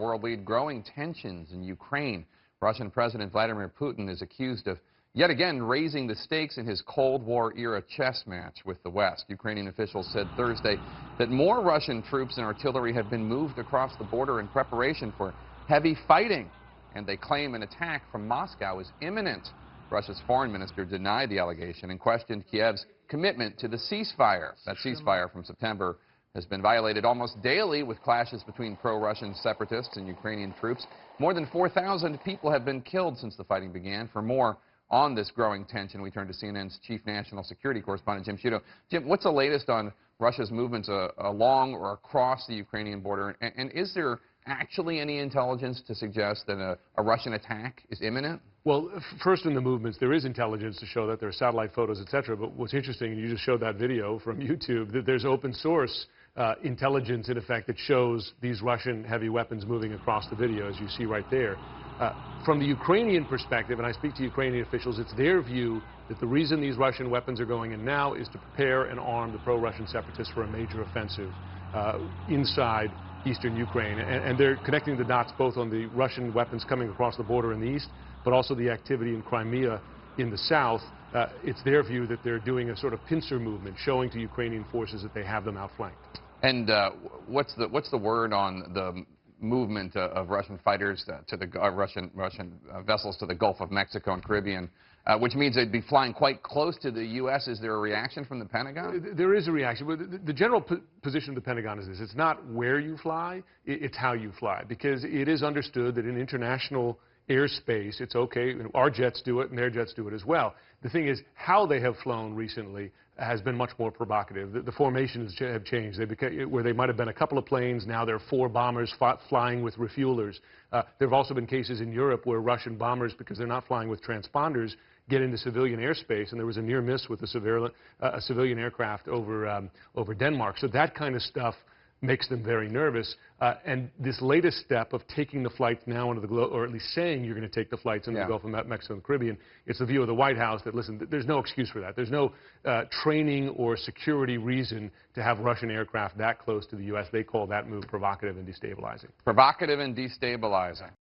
World lead growing tensions in Ukraine. Russian President Vladimir Putin is accused of yet again raising the stakes in his Cold War-era chess match with the West. Ukrainian officials said Thursday that more Russian troops and artillery have been moved across the border in preparation for heavy fighting, and they claim an attack from Moscow is imminent. Russia's foreign minister denied the allegation and questioned Kiev's commitment to the ceasefire. That ceasefire from September has been violated almost daily with clashes between pro-Russian separatists and Ukrainian troops. More than 4,000 people have been killed since the fighting began. For more on this growing tension, we turn to CNN's chief national security correspondent, Jim Sciutto. Jim, what's the latest on Russia's movements along or across the Ukrainian border? And is there actually any intelligence to suggest that a Russian attack is imminent? Well, first in the movements, there is intelligence to show that there are satellite photos, etc. But what's interesting, and you just showed that video from YouTube, that there's open source intelligence, in effect, that shows these Russian heavy weapons moving across the video, as you see right there. From the Ukrainian perspective, and I speak to Ukrainian officials, it's their view that the reason these Russian weapons are going in now is to prepare and arm the pro-Russian separatists for a major offensive inside eastern Ukraine. And they're connecting the dots both on the Russian weapons coming across the border in the east, but also the activity in Crimea in the south. It's their view that they're doing a sort of pincer movement, showing to Ukrainian forces that they have them outflanked. And what's the word on the movement of Russian fighters to the Russian vessels to the Gulf of Mexico and Caribbean, which means they'd be flying quite close to the U.S. Is there a reaction from the Pentagon? There is a reaction. But the general position of the Pentagon is this. It's not where you fly, it's how you fly. Because it is understood that in international airspace, it's okay. Our jets do it, and their jets do it as well. The thing is, how they have flown recently has been much more provocative. The formations have changed. Where they might have been a couple of planes, now there are 4 bombers flying with refuelers. There have also been cases in Europe where Russian bombers, because they're not flying with transponders, get into civilian airspace, and there was a near miss with a civilian aircraft over Denmark. So that kind of stuff makes them very nervous. And this latest step of taking the flights now into the Gulf, or at least saying you're going to take the flights into the Gulf of Mexico and the Caribbean, it's the view of the White House that, listen, there's no excuse for that. There's no training or security reason to have Russian aircraft that close to the U.S. They call that move provocative and destabilizing. Provocative and destabilizing.